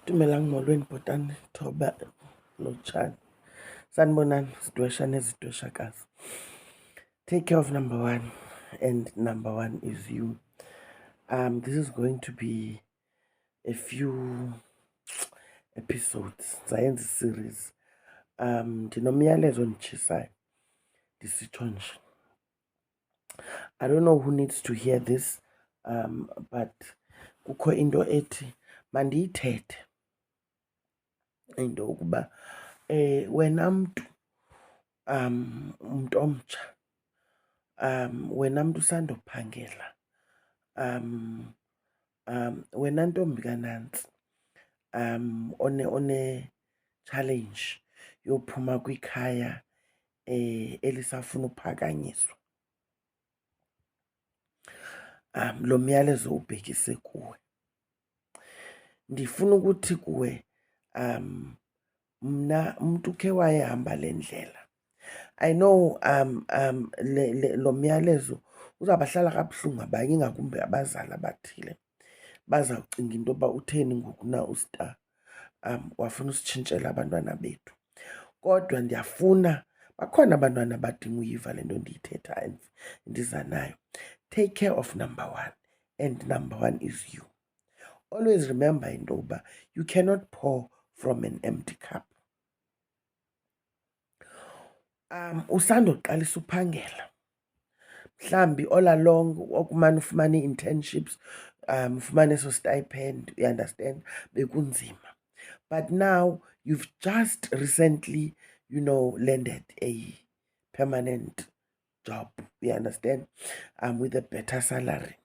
Dumelang molweni bhotani Thoba Lotshani. Sanibonani sidweshana ezidweshakazi. Take care of number one, and number one is you. This is going to be a few episodes. Science series. Ndinomyalezo onditshisayo. Ndisitsho nje. I don't know who needs to hear this, but kukho into ethi mandiyithethe into ukuba wena mntu umuntu omtsha, wena mntu usandophangela, wena ntombi kanantsi, one challenge yophuma kwikhaya elisafuna uphakanyiswa. Lo myalezo ubhekise kuwe. Ndifuna ukuthi kuwe mna umuntu ukhe wayehamba le ndlela. I know lo myalezo uzabahlala kabuhlungu abanye, ingakumbi abazali abathile. Bazawucinga into yoba utheni ngoku na uStar wafuna usitshintshela abantwana bethu. Kodwa ndiyafuna, bakhona abantwana abadinga uyiva le nto ndiyithethayo ndiza nayo. Take care of number one, and number one is you. Always remember into yoba you cannot pour from an empty cup. Usandoqalisa uphangela, mhlambi all along okumane ufumane ii-internships, ufumane eso stipend, you understand, bekunzima. But now you've just recently, landed a permanent job, you understand, with a better salary.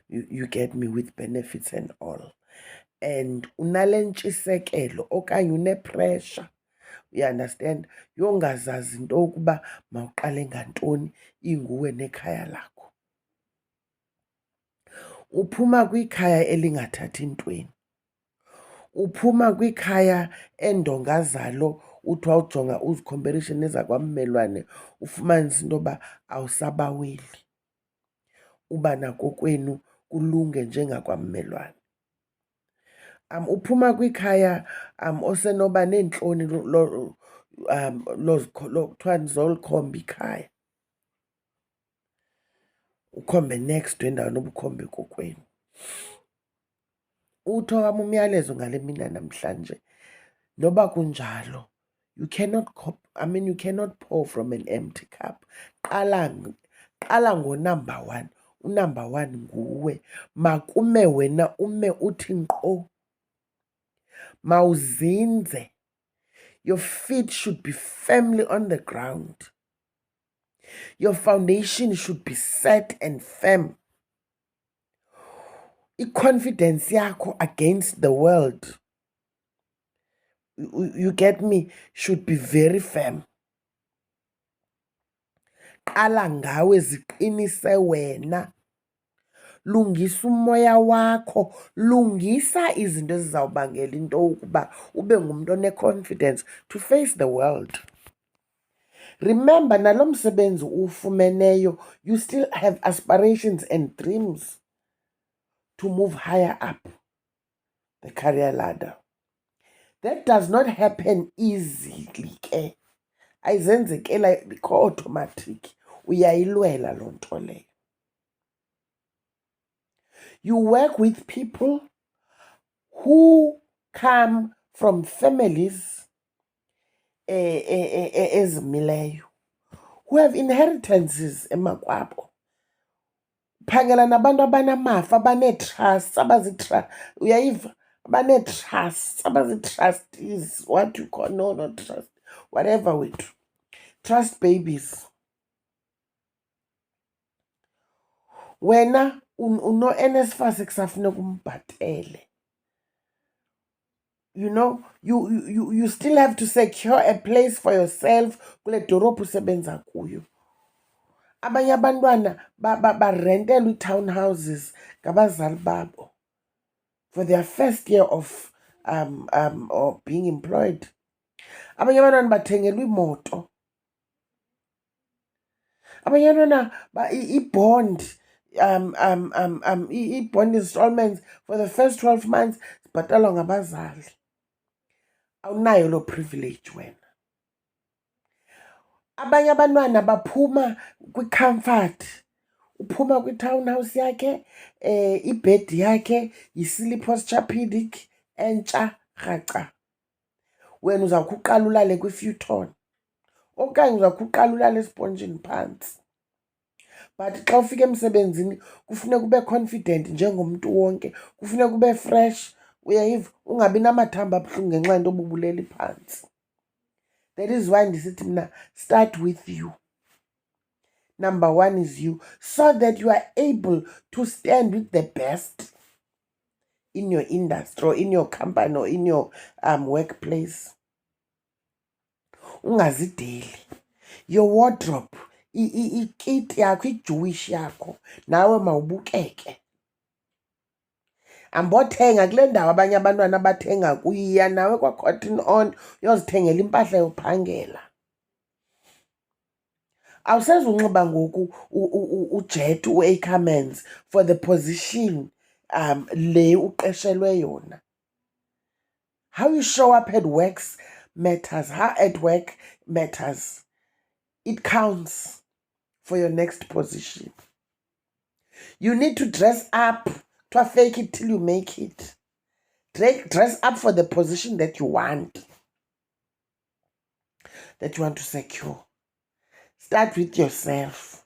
You get me, with benefits and all. And unale ntshisekelo okanye une-pressure, you understand, yongazazi into yokuba mawuqale ngantoni inguwe nekhaya lakho. Uphuma kwikhaya elingathathi ntweni. Uphuma kwikhaya endonga zalo uthi wawujonga uzicomparation nezakwammelwane ufumanise into yoba awusabaweli uba nakokwenu kulunge njengakwammelwane. Uphuma kwikhaya osenoba neentloni kuthiwa zolikhomba ikhaya, ukhombe next endaweni obukhombe kokwenu. Uthi owam umyalezo ngale mina namhlanje, noba kunjalo, you cannot pour from an empty cup. Qala ngonumber one. Unumber one nguwe. Makume wena ume uthi nkqo. Mawuzinze. Your feet should be firmly on the ground. Your foundation should be set and firm. I-confidence yakho against the world, you get me, should be very firm. Qala ngawe, ziqinise wena. Lungisa umoya wakho, lungisa izinto ezizawubangela into ukuba ube ngumuntu one-confidence to face the world. Remember, nalo msebenzi ufumeneyo, you still have aspirations and dreams to move higher up the career ladder. That does not happen easily ke. Ayizenzekela ikho automatic. Uyayilwela loo nto leyo. You work with people who come from families ezimileyo, who have inheritances emakwabo. Phangela nabantu abanamafa, abanee-trusts, uyayiva, abanee-trusts, abazi-trustees, what you call, no, not trust, whatever wethu, trust babies. Wena uno-NSFAS ekusafuneka umbhatele. You still have to secure a place for yourself kule dolophu usebenza kuyo. Abanye abantwana barentelwa ii-townhouses ngabazali babo for their first year of being employed. Abanye abantwana bathengelwa iimoto. Abanye abantwana i-bond i-bond installments for the first 12 months bhatalwa ngabazali. Awunayo lo privilege wena. Abanye abantwana baphuma kwi-comfort. Uphuma kwi-townhouse yakhe, ibhedi yakhe yi-sleep posturepedic entsha rhaca. Wena uzawukhe uqala ulale kwi-futon okanye uzawukhe uqala ulale esponjini phantsi. But xa ufika emsebenzini kufuneka ube confident njengomntu wonke, kufuneka ube fresh, uyayiva, ungabi namathambo abuhlungu ngenxa yento obubuleli phantsi. That is why ndisithi mna start with you. Number one is you, so that you are able to stand with the best in your industry or in your company or in your workplace. Ungazideli. Your wardrobe, ikit yakho, ijewish yakho, nawe mawubukeke. Ambothenga kule ndawo abanye abantwana abathenga kuyiya nawe kwa-Cotton On uyozithengela impahla yophangela. Awusezunxiba ngoku ujet u-Ackermans for the position le uqeshelwe yona. How you show up at work matters. How at work matters. It counts for your next position. You need to dress up to fake it till you make it. Dress up for the position that you want to secure. Start with yourself.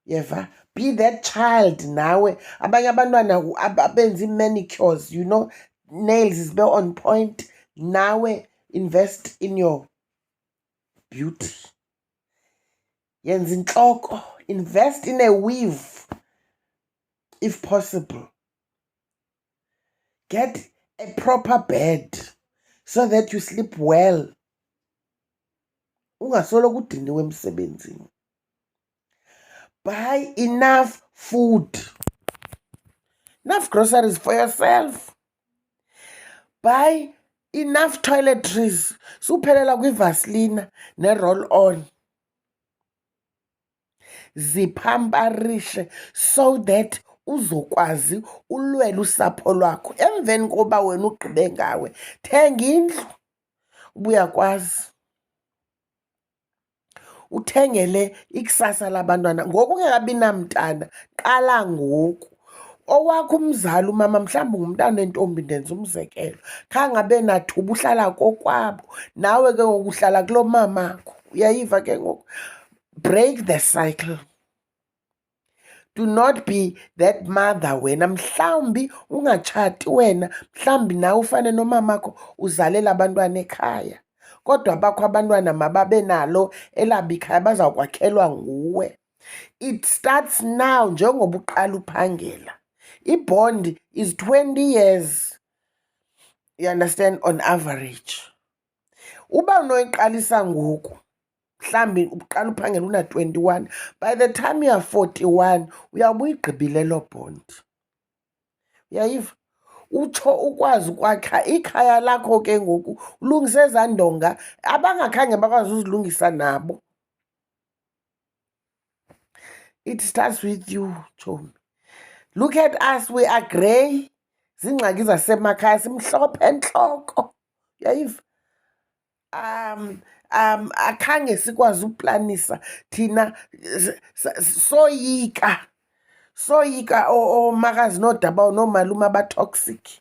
Yeva, be that child nawe. Abanye abantwana abenza manicures, you know, nails is well on point. Nawe invest in your beauty. Yenza intloko, invest in a weave if possible. Get a proper bed so that you sleep well. Ungasoloko udiniwe emsebenzini. Buy enough food. Enough groceries for yourself. Buy enough toiletries. Suphelela kwi-Vaseline ne-roll on. Zipamparishe so that uzokwazi ulwela usapho lwakho. Emveni koba wena ugqibe ngawe, thenga indlu ubuyakwazi. Uthengele ikusasa labantwana. Ngoku ungekabi namntana, qala ngoku. Owakho umzali umama mhlawumbi ngumntana entombi, ndenza umzekelo, khangabe nathuba uhlala kokwabo, nawe ke ngoku uhlala kulo mamakho. Uyayiva ke ngoku? Break the cycle. Do not be that mother wena. Mhlawumbi ungatshati wena, mhlawumbi nawe ufane nomamakho uzalela abantwana ekhaya. Kodwa bakho abantwana mababe nalo elabo ikhaya bazawukwakhelwa nguwe. It starts now njengoba uqala uphangela. I-bond is 20 years. You understand, on average. Uba unoyiqalisa ngoku, mhlawumbi uqala uphangela una-21, by the time you are 41 uyawube uyigqibile loo bond. Uyayiva? Utsho ukwazi ukwakha ikhaya lakho ke ngoku, ulungise ezaa ndonga abangakhange bakwazi uzilungisa nabo. It starts with you, chomi. Look at us, we are grey. Zingxaki zasemakhaya, simhlophe entloko. Uyayiva? Akhange sikwazi uplanisa thina, soyika omakazi noodaba noomalume abatoxic.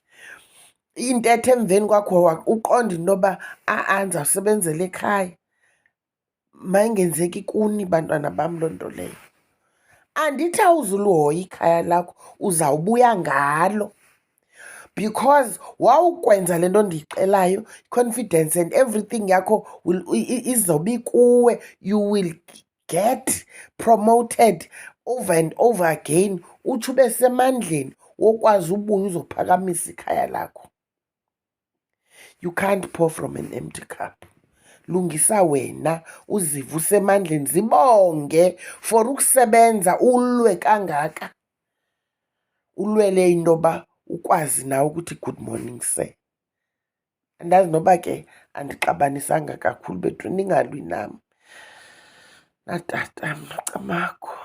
Intetho emveni kwakho uqonda into yoba ndizawusebenzela ekhaya. Mayingenzeki kuni bantwana bam loo nto leyo. Andithi awuzulihoya ikhaya lakho, uzawubuya ngalo. Because wawukwenza le nto ndiyixelayo, confidence and everything yakho izobe kuwe. You will get promoted over and over again. Utsho ube semandleni wokwazi ubuya uzophakamisa ikhaya lakho. You can't pour from an empty cup. Lungisa wena, uzive usemandleni, zibonge for ukusebenza ulwe kangaka. Ulwele into yoba ukwazi nawe ukuthi good morning sir. Andazi noba ke andixabanisanga kakhulu bethu, ningalwi nam. Natata, mcamakho.